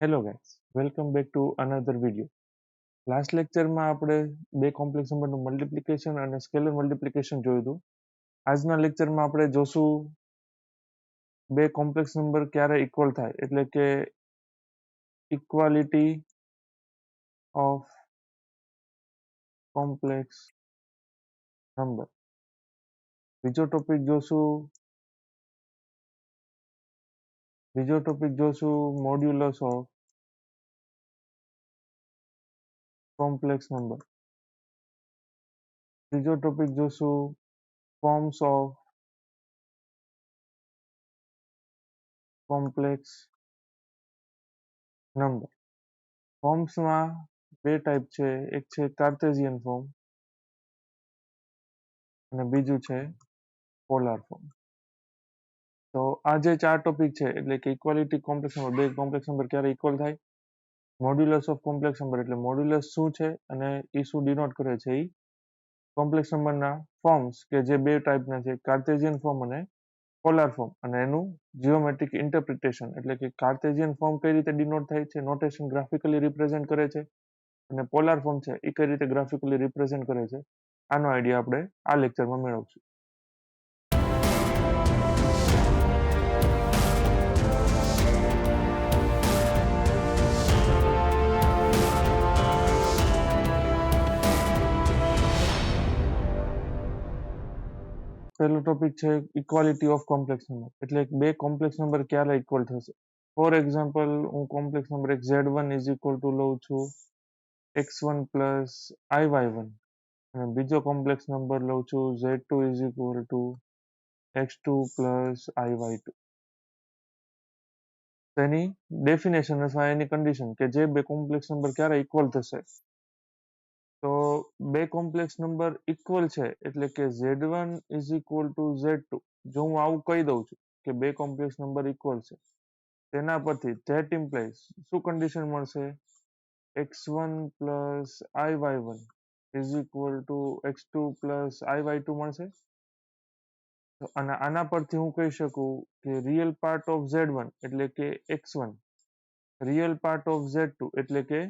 Hello guys welcome back to another video. Last લેક્ચરમાં આપણે બે કોમ્પ્લેક્સ નંબરનું મલ્ટિપ્લિકેશન અને સ્કેલર મલ્ટિપ્લિકેશન જોયું હતું. આજના લેક્ચરમાં આપણે જોશું બે કોમ્પ્લેક્સ નંબર ક્યારે ઇક્વલ થાય, એટલે કે ઇક્વાલિટી ઓફ કોમ્પ્લેક્સ નંબર. બીજો ટોપિક જોશું મોડ્યુલસ ઓફ કોમ્પ્લેક્સ નંબર. ત્રીજો ટોપિક જોશું ફોર્મ્સ ઓફ કોમ્પ્લેક્સ નંબર. ફોર્મ્સમાં બે ટાઈપ છે, એક છે કાર્ટેશિયન ફોર્મ અને બીજું છે પોલાર ફોર્મ. તો આ જે ચાર ટોપિક છે, એટલે કે ઇક્વાલિટી કોમ્પ્લેક્સ નંબર, બે કોમ્પ્લેક્સ નંબર ક્યારે ઇક્વલ થાય, મોડ્યુલસ ઓફ કોમ્પ્લેક્સ નંબર એટલે મોડ્યુલસ શું છે અને એ શું ડિનોટ કરે છે, એ કોમ્પ્લેક્સ નંબરના ફોર્મ્સ કે જે બે ટાઈપના છે, કાર્ટેશિયન ફોર્મ અને પોલાર ફોર્મ, અને એનું જીઓમેટ્રિક ઇન્ટરપ્રિટેશન એટલે કે કાર્ટેશિયન ફોર્મ કઈ રીતે ડિનોટ થાય છે, નોટેશન ગ્રાફિકલી રિપ્રેઝેન્ટ કરે છે, અને પોલાર ફોર્મ છે એ કઈ રીતે ગ્રાફિકલી રિપ્રેઝેન્ટ કરે છે, આનો આઈડિયા આપણે આ લેક્ચરમાં મેળવશું. પહેલો ટોપિક છે ઇક્વાલિટી ઓફ કોમ્પ્લેક્સ નંબર, એટલે બે કોમ્પ્લેક્સ નંબર ક્યારે ઇક્વલ થશે. ફોર એક્ઝામ્પલ, હું કોમ્પ્લેક્સ નંબર એક z1 ઇઝ ઇક્વલ ટુ લઉં છું x1 પ્લસ iy1, અને બીજો કોમ્પ્લેક્સ નંબર લઉં છું z2 is equal to x2 plus iy2. તેની ડેફિનેશન અથવા એની કન્ડિશન કે જે બે કોમ્પ્લેક્સ નંબર ક્યારે ઇક્વલ થશે, તો બે કોમ્પ્લેક્સ નંબર ઇક્વલ છે એટલે કે z1 is equal to z2. જો હું આવું કહી દઉં છું કે બે કોમ્પ્લેક્સ નંબર ઇક્વલ છે, તેના પરથી ધેટ ઇમ્પ્લાઇઝ શું કન્ડિશન મળશે, x1 plus iy1 is equal to x2 plus iy2 મળશે. અને આના પરથી હું કહી શકું કે રિયલ પાર્ટ ઓફ z1 એટલે કે x1, real part of z2 એટલે કે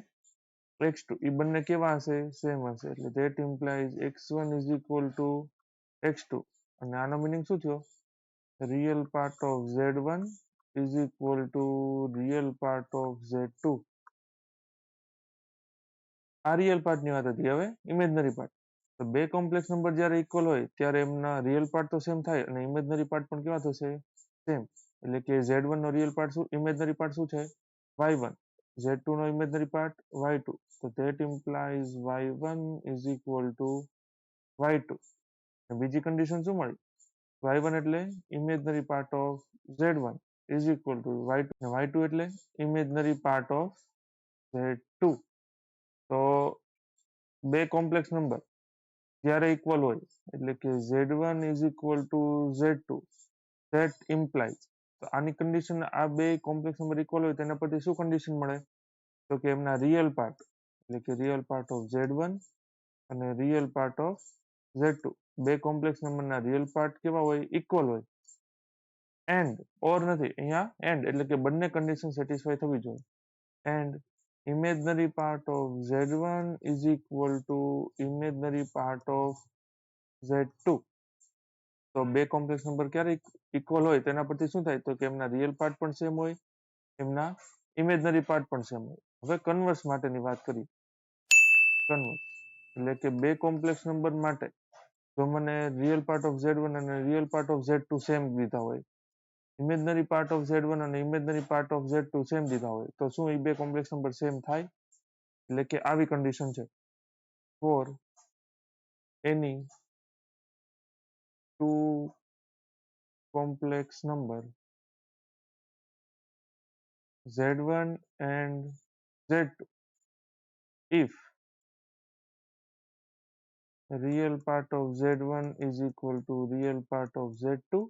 x2, એ બંને કેવા હશે, સેમ હશે. એટલે that implies x1 is equal to x2, અને આનો મિનિંગ શું થયો, real part of z1 is equal to real part of z2. આ રિયલ પાર્ટની વાત હતી. હવે ઇમેજનરી પાર્ટ. તો બે કોમ્પ્લેક્સ નંબર જ્યારે ઇક્વલ હોય ત્યારે એમના રિયલ પાર્ટ તો સેમ થાય અને ઇમેજનરી પાર્ટ પણ કેવા થશે, સેમ. એટલે કે z1 નો રિયલ પાર્ટ શું, ઇમેજનરી પાર્ટ શું છે, y1, z2 નો ઇમેજનરી પાર્ટ y2. તો that implies y1 is equal to y2. બીજી કન્ડિશન શું મળી, y1 એટલે imaginary part of z1 is equal to y2, અને y2 એટલે ઇમેજનરી પાર્ટ ઓફ z2. તો બે કોમ્પ્લેક્સ નંબર જ્યારે ઇક્વલ હોય એટલે કે z1 is equal to z2, that implies, તો આની કન્ડિશન, આ બે કોમ્પ્લેક્સ નંબર ઇક્વલ હોય તેના પરથી શું કન્ડિશન મળે, તો કે એમના રિયલ પાર્ટ એટલે કે રિયલ પાર્ટ ઓફ z1 અને રિયલ પાર્ટ ઓફ z2, બે કોમ્પ્લેક્સ નંબરના રિયલ પાર્ટ કેવા હોય, ઇક્વલ હોય. એન્ડ ઓર નથી, અહીંયા એન્ડ એટલે કે બંને કન્ડિશન સેટિસ્ફાય થવી જોઈએ. And imaginary part of z1 is equal to imaginary part of z2. તો બે કોમ્પ્લેક્સ નંબર ક્યારે ઇક્વલ હોય તેના પરથી શું થાય, તો કે એમના રિયલ પાર્ટ પણ સેમ હોય, એમના ઇમેજનરી પાર્ટ પણ સેમ હોય. હવે કન્વર્સ માટેની વાત કરીએ. કન્વર્સ એટલે કે બે કોમ્પ્લેક્સ નંબર માટે જો મને રિયલ પાર્ટ ઓફ z1 અને real part of z2 same દીધા હોય, ઇમેજનરી પાર્ટ ઓફ z1 અને imaginary part of z2 same દીધા હોય, તો શું એ બે કોમ્પ્લેક્સ નંબર સેમ થાય, એટલે કે આવી કન્ડિશન છે, for any two complex number z1 and z2, if real part of z1 is equal to real part of z2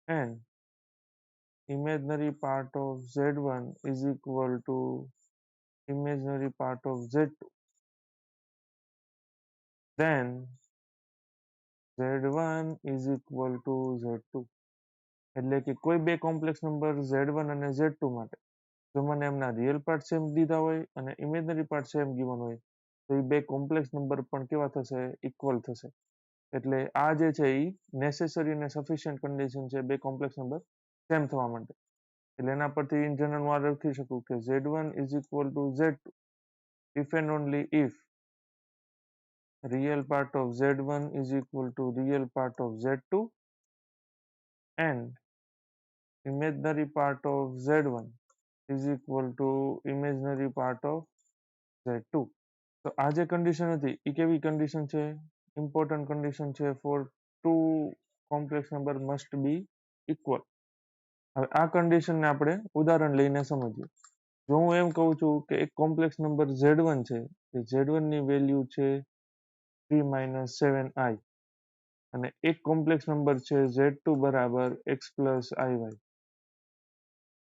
and imaginary part of z1 is equal to imaginary part of z2, then z1 is equal to z2. એટલે કે કોઈ બે complex number z1 અને z2 માટે જો મને એમના real part same દીધા હોય અને ઇમેજનરી પાર્ટ સેમ ગીવન હોય તો એ બે કોમ્પ્લેક્સ નંબર પણ કેવા થશે ઇક્વલ થશે એટલે આ જે છે એ નેસેસરી અને સફિશિયન્ટ કન્ડિશન છે બે કોમ્પ્લેક્સ નંબર સેમ થવા માટે એટલે એના પરથી ઇન જનરલ હું આ લખી શકું કે z1 is equal to z2 if and only if real part of z1 is equal to real part of z2 and imaginary part of z1 is equal to imaginary part of z2 તો આ જે condition હતી એ કેવી condition છે important condition છે for two complex number must be equal હવે આ કન્ડિશનને આપણે ઉદાહરણ લઈને સમજીએ જો હું એમ કહું છું કે એક કોમ્પ્લેક્સ નંબર z1 છે કે z1 ની વેલ્યુ છે 3 - 7i અને એક કોમ્પ્લેક્સ નંબર છે z2 બરાબર x + iy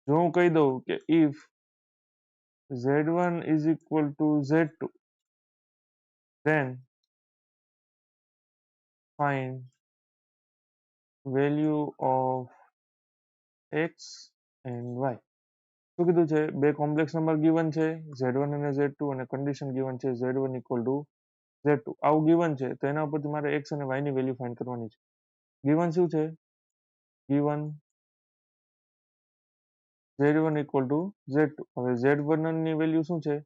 જો હું કહી દઉં કે if z1 is equal to z2 then find value of x and y શું કીધું છે બે કોમ્પ્લેક્સ નંબર ગિવન છે z1 અને z2 અને કન્ડિશન ગિવન છે z1 equal to z2 આવું ગિવન છે તો એના ઉપરથી મારે x અને y ની વેલ્યુ ફાઇન્ડ કરવાની છે ગિવન શું છે given z1 equal to z2 હવે z1 ની વેલ્યુ શું છે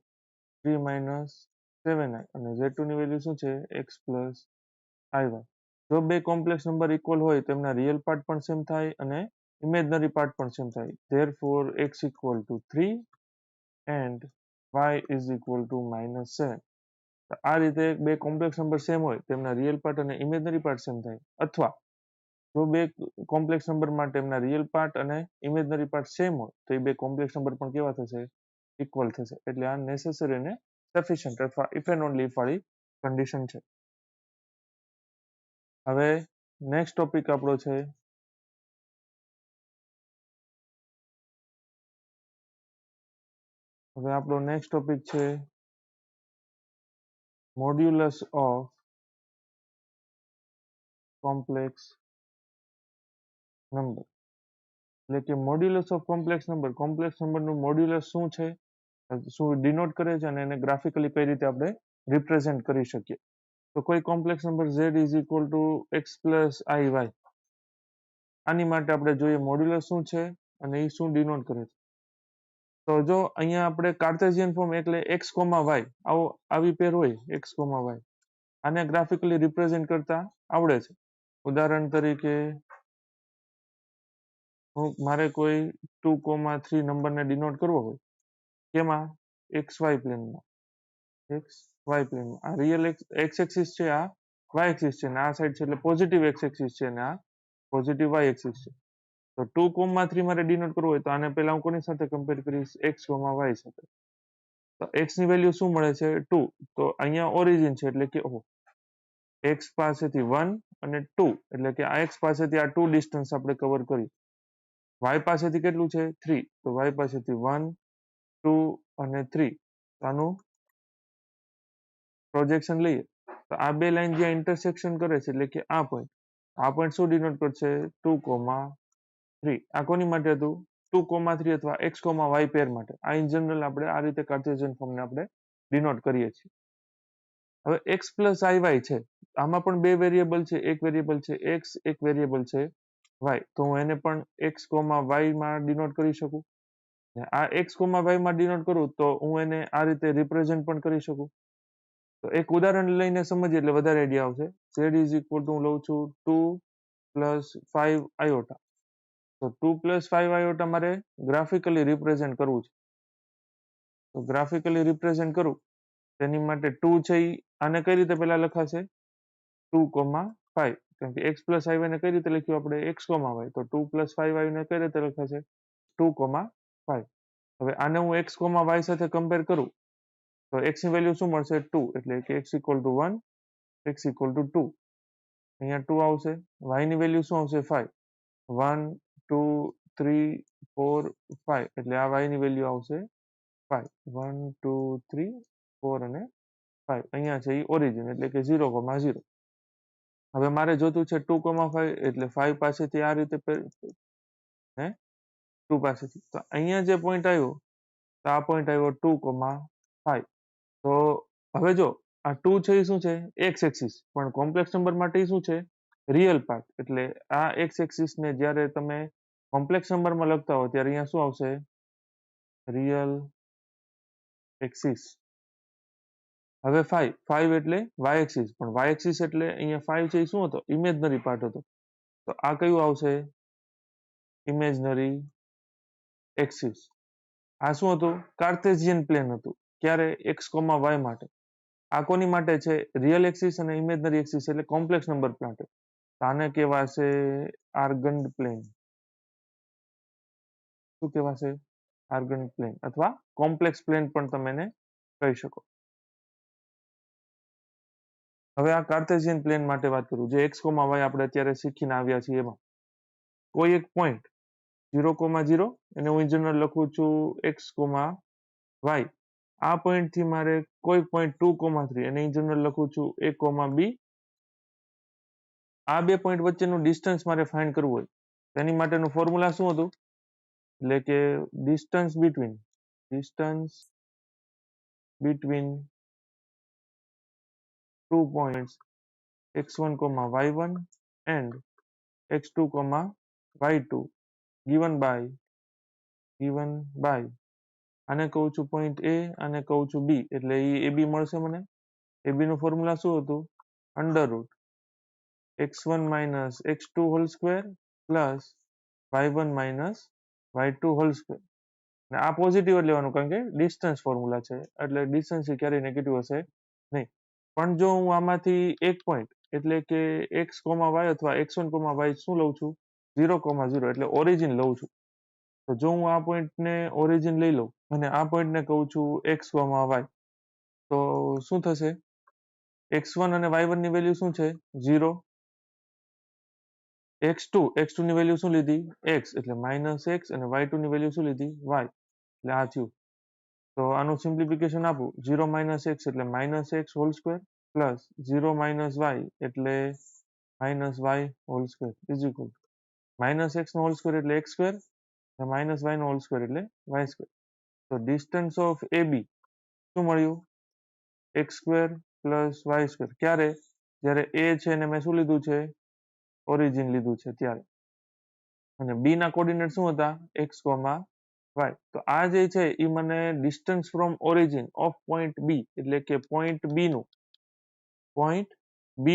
3 - 7i અને z2 ની વેલ્યુ શું છે x + iy જો બે કોમ્પ્લેક્સ નંબર ઇક્વલ હોય તો એમના રિયલ પાર્ટ પણ સેમ થાય અને ઇમેજનરી પાર્ટ પણ સેમ થાય therefore x equal to 3 and y is equal to -7 આ રીતે બે કોમ્પ્લેક્સ નંબર સેમ હોય તેમના રિયલ પાર્ટ અને ઇમેજનરી પાર્ટ સેમ થાય અથવા જો બે કોમ્પ્લેક્સ નંબર માટે એમના રિયલ પાર્ટ અને ઇમેજનરી પાર્ટ સેમ હોય તો એ બે કોમ્પ્લેક્સ નંબર પણ કેવા થશે ઇક્વલ થશે એટલે આ નેસેસરી અને સફિશિયન્ટ અથવા ઇફ એન્ડ ઓનલી વાળી કન્ડિશન છે હવે નેક્સ્ટ ટોપિક આપણો છે હવે આપણો નેક્સ્ટ ટોપિક છે મોડ્યુલસ ઓફ કોમ્પ્લેક્સ નંબર એટલે કે મોડ્યુલસ ઓફ કોમ્પ્લેક્સ નંબરનું મોડ્યુલસ શું છે શું ડિનોટ કરે છે અને એને ગ્રાફિકલી કઈ રીતે આપણે રિપ્રેઝેન્ટ કરી શકીએ તો કોઈ complex number z is equal to x + iy આની માટે આપણે જોઈએ મોડ્યુલસ શું છે અને એ શું ડિનોટ કરે છે તો જો અહીંયા આપણે કાર્ટેશિયન ફોર્મ એટલે x, y આવી પેર હોય x, y આને ગ્રાફિકલી રિપ્રેઝેન્ટ કરતા આવડે છે ઉદાહરણ તરીકે મારે કોઈ 2, 3 નંબરને ડિનોટ કરવો હોય કેમાં xy પ્લેનમાં આ રિયલ x એક્સિસ છે આ y એક્સિસ છે અને આ સાઈડ છે એટલે પોઝિટિવ x એક્સિસ છે અને આ પોઝિટિવ y એક્સિસ છે તો 2, 3 મારે ડિનોટ કરવું હોય તો આને પહેલા હું કોની સાથે કમ્પેર કરીશ x, y સાથે તો x ની વેલ્યુ શું મળે છે 2 તો અહીંયા ઓરિજિન છે એટલે કે x પાસેથી 1 અને 2 એટલે કે આ x પાસેથી આ 2 ડિસ્ટન્સ આપણે કવર કર્યું y પાસેથી કેટલું છે 3 તો y પાસેથી 1, 2 અને 3 આનું પ્રોજેક્શન લઈએ તો આ બે લાઈન જ્યાં ઇન્ટરસેક્શન કરે છે એટલે કે આ પોઈન્ટ શું ડિનોટ કરશે 2, 3 આ કોની માટે હતું 2, 3 અથવા x, y પેર માટે આ ઇન જનરલ આપણે આ રીતે કાર્ટેશિયન ફોર્મને આપણે ડિનોટ કરીએ છીએ હવે x + iy છે આમાં પણ બે વેરિયેબલ છે એક વેરિયેબલ છે x એક વેરિયેબલ છે y તો હું એને પણ x, y માં ડિનોટ કરી શકું આ x, y માં ડિનોટ કરું તો હું એને આ રીતે રિપ્રેઝેન્ટ પણ કરી શકું તો એક ઉદાહરણ લઈને સમજીએ એટલે વધારે આઈડિયા આવશે z is equal to હું લઉં છું 2 + 5 iota તો 2 + 5 iota મારે ગ્રાફિકલી રિપ્રેઝેન્ટ કરવું છે તો ગ્રાફિકલી રિપ્રેઝેન્ટ કરું તેની માટે 2 છે ઈ આને કઈ રીતે પહેલા લખાશે 2, 5 કેમ કે x + iy ને કઈ રીતે લખ્યું આપણે x, y તો 2 + 5y ને કઈ રીતે લખાશે 2, 5 હવે આને હું x, y સાથે કમ્પેર કરું તો x ની વેલ્યુ શું મળશે 2 એટલે કે x equal to 1 x equal to 2 અહીંયા 2 આવશે y ની વેલ્યુ શું આવશે 5 1 2 3 4 5 એટલે આ y ની વેલ્યુ આવશે 5 1 2 3 4 અને 5 અહીંયા છે એ ઓરિજિન એટલે કે 0, 0 હવે મારે જોતું છે 2, 5 એટલે 5 પાસેથી આ રીતે હે 2 પાસેથી તો અહીંયા જે પોઈન્ટ આવ્યો તો આ પોઈન્ટ આવ્યો 2,5. તો હવે જો આ 2 છે એ શું છે એક્સ એક્સિસ, પણ કોમ્પ્લેક્સ નંબર માટે શું છે રિયલ પાર્ટ. એટલે આ એક્સ એક્સિસ ને જ્યારે તમે કોમ્પ્લેક્સ નંબરમાં લખતા હો ત્યારે અહીંયા શું આવશે રિયલ એક્સિસ. હવે 5 એટલે વાય એક્સિસ, પણ વાય એક્સિસ એટલે અહીંયા 5 છે એ શું હતો ઇમેજનરી પાર્ટ હતો. તો આ કયું આવશે ઇમેજનરી એક્સિસ. આ શું હતું કાર્ટેશિયન પ્લેન હતું. ક્યારે એક્સ કોમા વાય માટે. આ કોની માટે છે રિયલ એક્સિસ અને ઇમેજનરી એક્સિસ એટલે કોમ્પ્લેક્સ નંબર માટે. આને કહેવાશે આર્ગન્ડ પ્લેન. શું કહેવાશે આર્ગન્ડ પ્લેન અથવા કોમ્પ્લેક્સ પ્લેન પણ તમે એને કહી શકો. હવે આ કાર્ટેશિયન પ્લેન માટે વાત કરું જે એક્સ કોમા વાય આપણે અત્યારે શીખીને આવ્યા છીએ એમાં કોઈ એક પોઈન્ટ 0,0 એને હું જનરલ લખું છું એક્સ કોમા વાય. આ પોઈન્ટ થી મારે કોઈ પોઈન્ટ 2,3 એને જનરલ લખું છું a, b. આ બે પોઈન્ટ વચ્ચેનું ડિસ્ટન્સ મારે ફાઇન્ડ કરવું હોય તેની માટેનું ફોર્મ્યુલા શું હતું એટલે કે distance between 2 points x1, y1 and x2, y2 given by આને કહું છું પોઈન્ટ a અને કહું છું b એટલે એ ab મળશે મને. ab નું ફોર્મ્યુલા શું હતું under route x1 minus x2 hall square plus y1 minus y2 whole square. અને આ પોઝિટિવ જ લેવાનું કારણ કે ડિસ્ટન્સ ફોર્મ્યુલા છે એટલે ડિસ્ટન્સ ક્યારેય નેગેટિવ હશે નહીં. પણ જો હું આમાંથી એક પોઈન્ટ એટલે કે x, y અથવા x1, y શું લઉં છું 0,0 એટલે ઓરિજિન લઉં છું. તો જો હું આ પોઈન્ટને ઓરિજિન લઈ લઉં અને આ પોઈન્ટને કહું છું x, y તો શું થશે x1 અને y1 ની વેલ્યુ શું છે 0. x2 ની વેલ્યુ શું લીધી x એટલે -x અને y2 ની વેલ્યુ શું લીધી y એટલે આ થયું. તો આનું સિમ્પ્લિફિકેશન આપું 0 - x એટલે -x whole square plus 0 - y એટલે -y whole square is equal -x નો હોલ સ્ક્વેર એટલે x સ્ક્વેર અને -y નો હોલ સ્ક્વેર એટલે y સ્ક્વેર. તો ડિસ્ટન્સ ઓફ AB શું મળ્યું x square plus y square. ક્યારે જ્યારે a છે ને મેં શું લીધું છે ઓરિજિન લીધું છે ત્યારે. અને b ના કોઓર્ડિનેટ શું હતા x, y. તો આ જે છે એ મને distance from origin of point b એટલે કે પોઈન્ટ b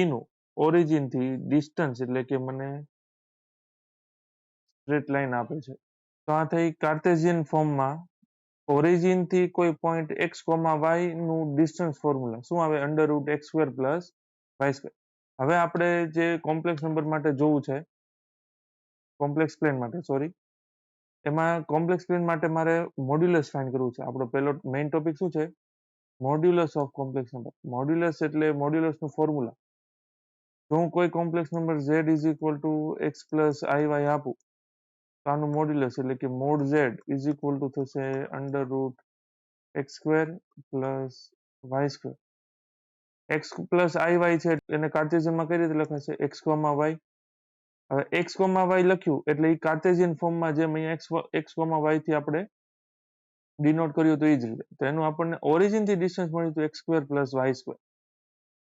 નું ઓરિજિન થી ડિસ્ટન્સ એટલે કે મને સ્ટ્રેટ લાઈન આપે છે. તો આ થઈ કાર્ટેશિયન ફોર્મમાં ઓરિજિન થી કોઈ પોઈન્ટ x, y નું ડિસ્ટન્સ ફોર્મ્યુલા શું આવે √x² પ્લસ y². હવે આપણે જે કોમ્પ્લેક્સ નંબર માટે જોવું છે કોમ્પ્લેક્સ પ્લેન માટે એમાં કોમ્પ્લેક્સ પ્લેન માટે મારે મોડ્યુલસ ફાઇન્ડ કરવું છે. આપણો પહેલો મેઇન ટોપિક શું છે modulus of complex number. Modulus એટલે મોડ્યુલસ નું ફોર્મ્યુલા. જો હું કોઈ complex number z = x + iy આપું તો આનું મોડ્યુલસ એટલે કે મોડ z = થશે √x² plus y². x plus iy છે એને કાર્ટેશિયનમાં કઈ રીતે લખાશે x, y. હવે x, y લખ્યું એટલે એ કાર્ટેશિયન ફોર્મમાં જેમ અહીંયા x, y થી આપણે ડિનોટ કર્યું તો એ જ રીતે. તો એનું આપણને ઓરિજિન થી ડિસ્ટન્સ મળ્યું હતું x² પ્લસ y².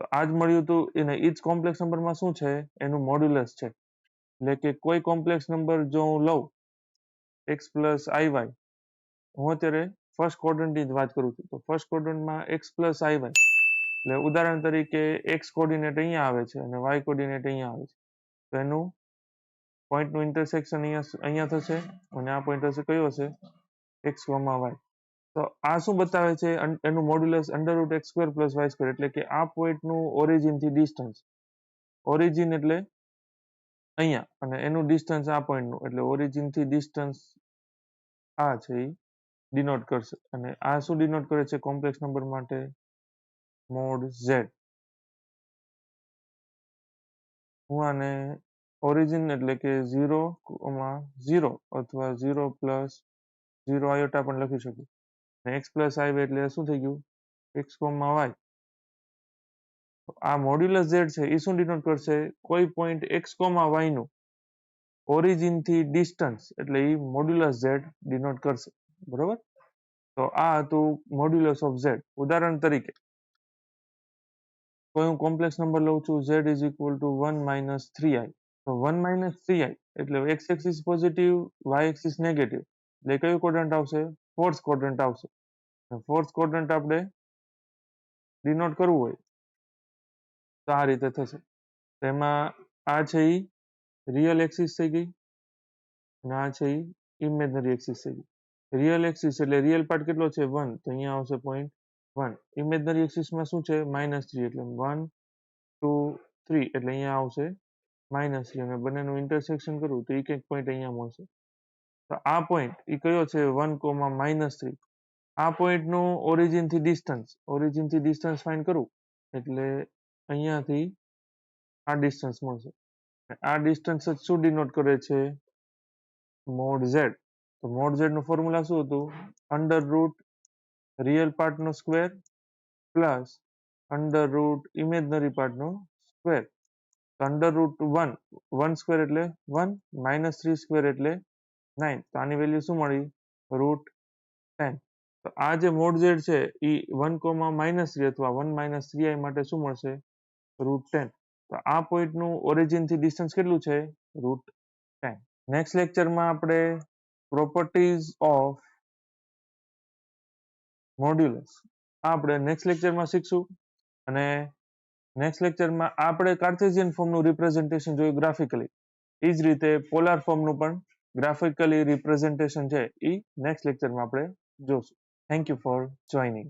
તો આ જ મળ્યું હતું એને ઈ જ કોમ્પ્લેક્સ નંબરમાં શું છે એનું મોડ્યુલસ છે. એટલે કે કોઈ કોમ્પ્લેક્સ નંબર જો હું લઉં x પ્લસ iy, હું અત્યારે ફર્સ્ટ ક્વોડ્રન્ટની જ વાત કરું છું. તો ફર્સ્ટ ક્વોડ્રન્ટમાં x પ્લસ iy એટલે ઉદાહરણ તરીકે x કોઓર્ડિનેટ અહીંયા આવે છે અને y કોઓર્ડિનેટ અહીંયા આવે છે. તો એનું પોઈન્ટનું ઇન્ટરસેક્શન અહીંયા થશે અને આ પોઈન્ટ હશે કયો હશે x, y. તો આ શું બતાવે છે એનું મોડ્યુલસ √x² પ્લસ y² એટલે કે આ પોઈન્ટનું ઓરિજિન થી ડિસ્ટન્સ. ઓરિજિન એટલે અહીંયા અને એનું ડિસ્ટન્સ આ પોઈન્ટનું એટલે ઓરિજિન થી ડિસ્ટન્સ આ છે એ ડિનોટ કરશે. અને આ શું ડિનોટ કરે છે કોમ્પ્લેક્સ નંબર માટે મોડ z. હું આને ઓરિજિન એટલે કે 0,0 અથવા 0 પ્લસ 0 આયોટા પણ લખી શકું. x પ્લસ iy એટલે શું થઈ ગયું x, y. આ મોડ્યુલસ z છે એ શું ડિનોટ કરશે કોઈ પોઈન્ટ x, y નું ઓરિજિન થી ડિસ્ટન્સ એટલે એ મોડ્યુલસ z ડિનોટ કરશે. બરોબર. તો આ હતું મોડ્યુલસ ઓફ ઝેડ. ઉદાહરણ તરીકે કોઈ હું કોમ્પ્લેક્સ નંબર લઉં છું z is equal to 1 minus 3i. તો 1 માઇનસ 3i એટલે x axis positive, y axis negative, એટલે કયું ક્વોડ્રન્ટ આવશે? ફોર્થ ક્વોડ્રન્ટ આવશે. ફોર્થ ક્વોડ્રન્ટ આપણે ડિનોટ કરવું હોય તો આ રીતે થશે. તેમાં આ છે એ રિયલ એક્સિસ થઈ ગઈ અને આ છે એ ઇમેજનરી એક્સિસ થઈ ગઈ. રિયલ એક્સિસ એટલે રિયલ પાર્ટ કેટલો છે 1, તો અહીંયા આવશે 0.1. ઇમેજનરી એક્સિસમાં શું છે -3 એટલે 1 2 3 એટલે અહીંયા આવશે -3 અને બંનેનું ઇન્ટરસેક્શન કરું તો એક પોઈન્ટ અહીંયા મળશે. તો આ પોઈન્ટ એ કયો છે 1,-3. આ પોઈન્ટનું ઓરિજિનથી ડિસ્ટન્સ ફાઇન્ડ કરું એટલે અહીંયાથી આ ડિસ્ટન્સ મળશે. આ ડિસ્ટન્સ જ શું ડિનોટ કરે છે? Mod z. તો મોડ ઝેડ નું ફોર્મ્યુલા શું હતું? અંડર રૂટ રિયલ પાર્ટનો square plus under root imaginary પાર્ટનો સ્ક્વેર. તો અંડર રૂટ 1 સ્ક્વેર એટલે 1, -3 સ્ક્વેર એટલે 9. તો આની વેલ્યુ શું મળી? √10. તો આ જે મોડ ઝેડ છે એ 1,-3 અથવા 1 - 3i માટે શું મળશે? √10. તો આ પોઈન્ટનું ઓરિજિનથી ડિસ્ટન્સ કેટલું છે? √10. નેક્સ્ટ લેક્ચરમાં આપણે પ્રોપર્ટીઝ ઓફ મોડ્યુલસ આપણે નેક્સ્ટ લેક્ચરમાં શીખશું. અને નેક્સ્ટ લેક્ચરમાં આપણે કાર્ટેશિયન ફોર્મનું રિપ્રેઝન્ટેશન જોયું ગ્રાફિકલી. એ જ રીતે પોલાર ફોર્મનું પણ ગ્રાફિકલી રિપ્રેઝન્ટેશન છે એ નેક્સ્ટ લેક્ચરમાં આપણે જોશું. Thank you for joining.